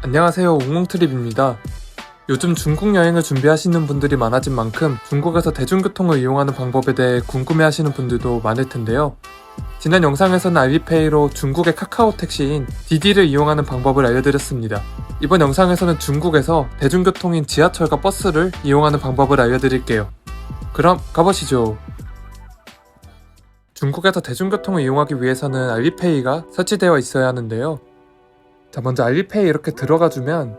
안녕하세요, 웅웅트립입니다. 요즘 중국 여행을 준비하시는 분들이 많아진 만큼 중국에서 대중교통을 이용하는 방법에 대해 궁금해하시는 분들도 많을 텐데요. 지난 영상에서는 알리페이로 중국의 카카오 택시인 디디를 이용하는 방법을 알려드렸습니다. 이번 영상에서는 중국에서 대중교통인 지하철과 버스를 이용하는 방법을 알려드릴게요. 그럼 가보시죠. 중국에서 대중교통을 이용하기 위해서는 알리페이가 설치되어 있어야 하는데요. 자, 먼저 알리페이 이렇게 들어가주면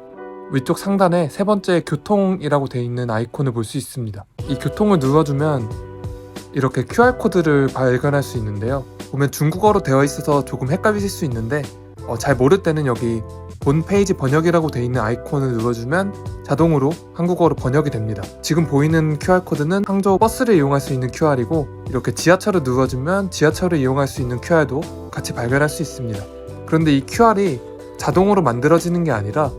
위쪽 상단에 세 번째 교통이라고 되어 있는 아이콘을 볼 수 있습니다. 이 교통을 눌러주면 이렇게 QR코드를 발견할 수 있는데요. 보면 중국어로 되어 있어서 조금 헷갈리실 수 있는데 잘 모를 때는 여기 본 페이지 번역이라고 되어 있는 아이콘을 눌러주면 자동으로 한국어로 번역이 됩니다. 지금 보이는 QR코드는 항저우 버스를 이용할 수 있는 QR이고, 이렇게 지하철을 눌러주면 지하철을 이용할 수 있는 QR도 같이 발견할 수 있습니다. 그런데 이 QR이 자동으로 만들어지는 게 아니라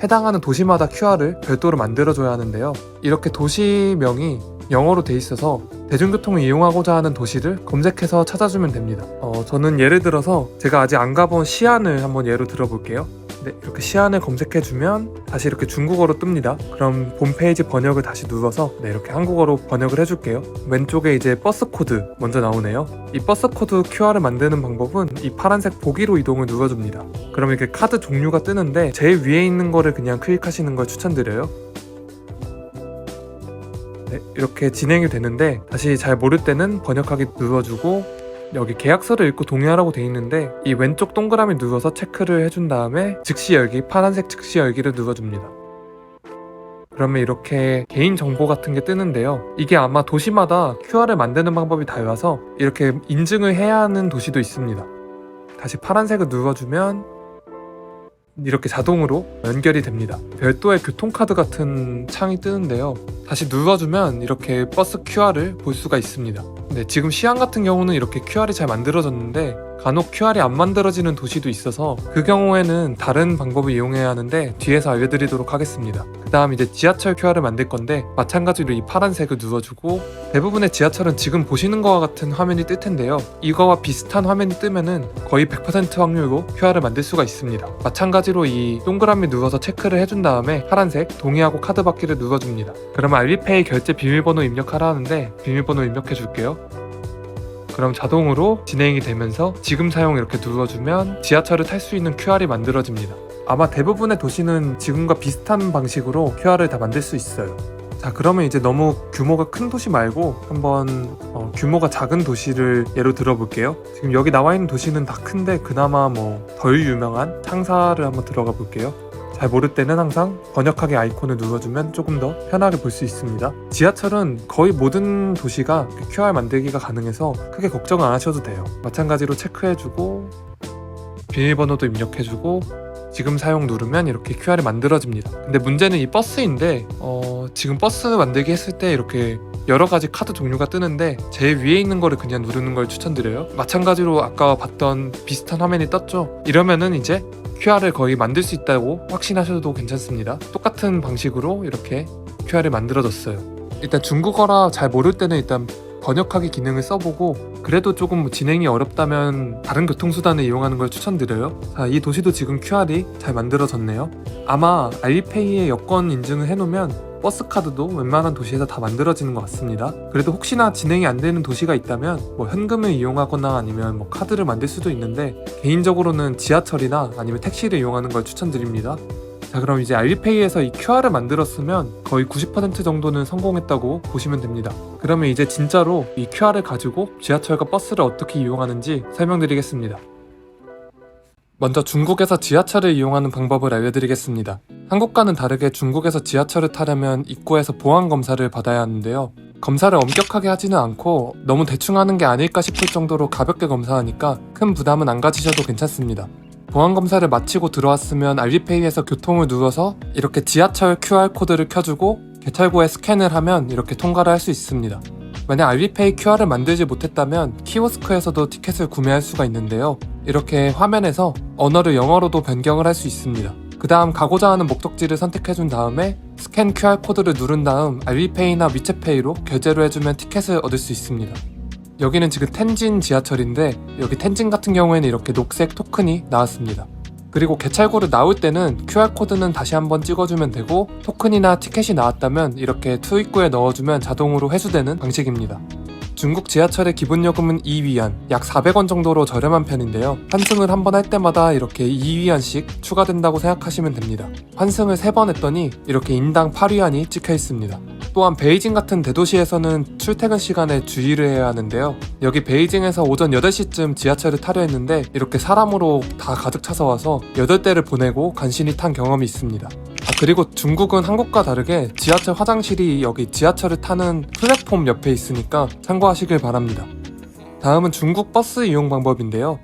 해당하는 도시마다 QR을 별도로 만들어줘야 하는데요. 이렇게 도시명이 영어로 돼 있어서 대중교통을 이용하고자 하는 도시를 검색해서 찾아주면 됩니다. 저는 예를 들어서 제가 아직 안 가본 시안을 한번 예로 들어볼게요. 네, 이렇게 시안을 검색해주면 다시 이렇게 중국어로 뜹니다. 그럼 홈페이지 번역을 다시 눌러서 이렇게 한국어로 번역을 해줄게요. 왼쪽에 이제 버스 코드 먼저 나오네요. 이 버스 코드 QR을 만드는 방법은 이 파란색 보기로 이동을 눌러줍니다. 그럼 이렇게 카드 종류가 뜨는데 제일 위에 있는 거를 그냥 클릭하시는 걸 추천드려요. 네, 이렇게 진행이 되는데 다시 잘 모를 때는 번역하기 눌러주고, 여기 계약서를 읽고 동의하라고 돼 있는데 이 왼쪽 동그라미 눌러서 체크를 해준 다음에 즉시 열기, 파란색 즉시 열기를 눌러줍니다. 그러면 이렇게 개인정보 같은 게 뜨는데요. 이게 아마 도시마다 QR을 만드는 방법이 달라서 이렇게 인증을 해야 하는 도시도 있습니다. 다시 파란색을 눌러주면 이렇게 자동으로 연결이 됩니다. 별도의 교통카드 같은 창이 뜨는데요. 다시 눌러주면 이렇게 버스 QR을 볼 수가 있습니다. 네, 지금 시안 같은 경우는 이렇게 QR이 잘 만들어졌는데 간혹 QR이 안 만들어지는 도시도 있어서 그 경우에는 다른 방법을 이용해야 하는데 뒤에서 알려드리도록 하겠습니다. 그 다음 이제 지하철 QR을 만들 건데 마찬가지로 이 파란색을 눌러주고, 대부분의 지하철은 지금 보시는 거와 같은 화면이 뜰 텐데요. 이거와 비슷한 화면이 뜨면은 거의 100% 확률로 QR을 만들 수가 있습니다. 마찬가지로 이 동그라미 눌러서 체크를 해준 다음에 파란색 동의하고 카드 받기를 눌러줍니다. 그러면 알리페이 결제 비밀번호 입력하라 하는데 비밀번호 입력해 줄게요. 그럼 자동으로 진행이 되면서 지금 사용 이렇게 눌러주면 지하철을 탈 수 있는 QR이 만들어집니다. 아마 대부분의 도시는 지금과 비슷한 방식으로 QR을 다 만들 수 있어요. 자, 그러면 이제 너무 규모가 큰 도시 말고 한번 규모가 작은 도시를 예로 들어볼게요. 지금 여기 나와 있는 도시는 다 큰데 그나마 덜 유명한 창사를 한번 들어가 볼게요. 잘 모를 때는 항상 번역하기 아이콘을 눌러주면 조금 더 편하게 볼 수 있습니다. 지하철은 거의 모든 도시가 QR 만들기가 가능해서 크게 걱정 안 하셔도 돼요. 마찬가지로 체크해주고 비밀번호도 입력해주고 지금 사용 누르면 이렇게 QR이 만들어집니다. 근데 문제는 이 버스인데 지금 버스 만들기 했을 때 이렇게 여러가지 카드 종류가 뜨는데 제일 위에 있는 거를 그냥 누르는 걸 추천드려요. 마찬가지로 아까 봤던 비슷한 화면이 떴죠. 이러면은 이제 QR을 거의 만들 수 있다고 확신하셔도 괜찮습니다. 똑같은 방식으로 이렇게 QR을 만들어졌어요. 일단 중국어라 잘 모를 때는 일단 번역하기 기능을 써보고, 그래도 조금 진행이 어렵다면 다른 교통수단을 이용하는 걸 추천드려요. 자, 이 도시도 지금 QR이 잘 만들어졌네요. 아마 알리페이에 여권 인증을 해놓으면 버스카드도 웬만한 도시에서 다 만들어지는 것 같습니다. 그래도 혹시나 진행이 안 되는 도시가 있다면 현금을 이용하거나 아니면 카드를 만들 수도 있는데, 개인적으로는 지하철이나 아니면 택시를 이용하는 걸 추천드립니다. 자, 그럼 이제 알리페이에서 이 QR을 만들었으면 거의 90% 정도는 성공했다고 보시면 됩니다. 그러면 이제 진짜로 이 QR을 가지고 지하철과 버스를 어떻게 이용하는지 설명드리겠습니다. 먼저 중국에서 지하철을 이용하는 방법을 알려드리겠습니다. 한국과는 다르게 중국에서 지하철을 타려면 입구에서 보안검사를 받아야 하는데요. 검사를 엄격하게 하지는 않고 너무 대충 하는 게 아닐까 싶을 정도로 가볍게 검사하니까 큰 부담은 안 가지셔도 괜찮습니다. 보안검사를 마치고 들어왔으면 알리페이에서 교통을 눌러서 이렇게 지하철 QR코드를 켜주고 개찰구에 스캔을 하면 이렇게 통과를 할 수 있습니다. 만약 알리페이 QR을 만들지 못했다면 키오스크에서도 티켓을 구매할 수가 있는데요. 이렇게 화면에서 언어를 영어로도 변경을 할 수 있습니다. 그 다음 가고자 하는 목적지를 선택해준 다음에 스캔 QR코드를 누른 다음 알리페이나 위챗페이로 결제를 해주면 티켓을 얻을 수 있습니다. 여기는 지금 텐진 지하철인데 여기 텐진 같은 경우에는 이렇게 녹색 토큰이 나왔습니다. 그리고 개찰구를 나올 때는 QR코드는 다시 한번 찍어주면 되고, 토큰이나 티켓이 나왔다면 이렇게 투입구에 넣어주면 자동으로 회수되는 방식입니다. 중국 지하철의 기본요금은 2위안, 약 400원 정도로 저렴한 편인데요. 환승을 한 번 할 때마다 이렇게 2위안씩 추가된다고 생각하시면 됩니다. 환승을 3번 했더니 이렇게 인당 8위안이 찍혀 있습니다. 또한 베이징 같은 대도시에서는 출퇴근 시간에 주의를 해야 하는데요. 여기 베이징에서 오전 8시쯤 지하철을 타려 했는데 이렇게 사람으로 다 가득 차서 와서 8대를 보내고 간신히 탄 경험이 있습니다. 그리고 중국은 한국과 다르게 지하철 화장실이 여기 지하철을 타는 플랫폼 옆에 있으니까 참고하시길 바랍니다. 다음은 중국 버스 이용 방법인데요.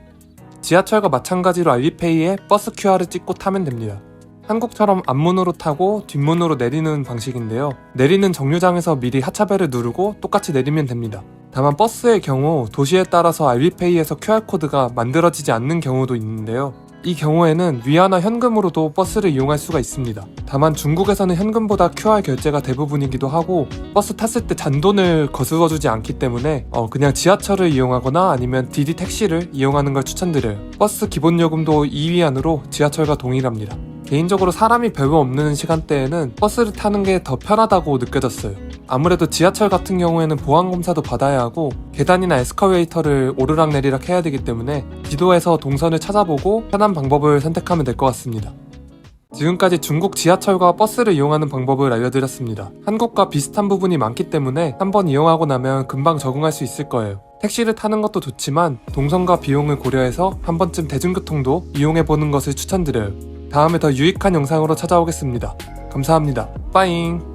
지하철과 마찬가지로 알리페이에 버스 QR을 찍고 타면 됩니다. 한국처럼 앞문으로 타고 뒷문으로 내리는 방식인데요. 내리는 정류장에서 미리 하차벨을 누르고 똑같이 내리면 됩니다. 다만 버스의 경우 도시에 따라서 알리페이에서 QR코드가 만들어지지 않는 경우도 있는데요. 이 경우에는 위안화 현금으로도 버스를 이용할 수가 있습니다. 다만 중국에서는 현금보다 QR 결제가 대부분이기도 하고 버스 탔을 때 잔돈을 거스러주지 않기 때문에 그냥 지하철을 이용하거나 아니면 디디 택시를 이용하는 걸 추천드려요. 버스 기본요금도 2위안으로 지하철과 동일합니다. 개인적으로 사람이 별로 없는 시간대에는 버스를 타는 게 더 편하다고 느껴졌어요. 아무래도 지하철 같은 경우에는 보안검사도 받아야 하고 계단이나 에스컬레이터를 오르락내리락 해야 되기 때문에 지도에서 동선을 찾아보고 편한 방법을 선택하면 될 것 같습니다. 지금까지 중국 지하철과 버스를 이용하는 방법을 알려드렸습니다. 한국과 비슷한 부분이 많기 때문에 한번 이용하고 나면 금방 적응할 수 있을 거예요. 택시를 타는 것도 좋지만 동선과 비용을 고려해서 한 번쯤 대중교통도 이용해보는 것을 추천드려요. 다음에 더 유익한 영상으로 찾아오겠습니다. 감사합니다. 빠잉.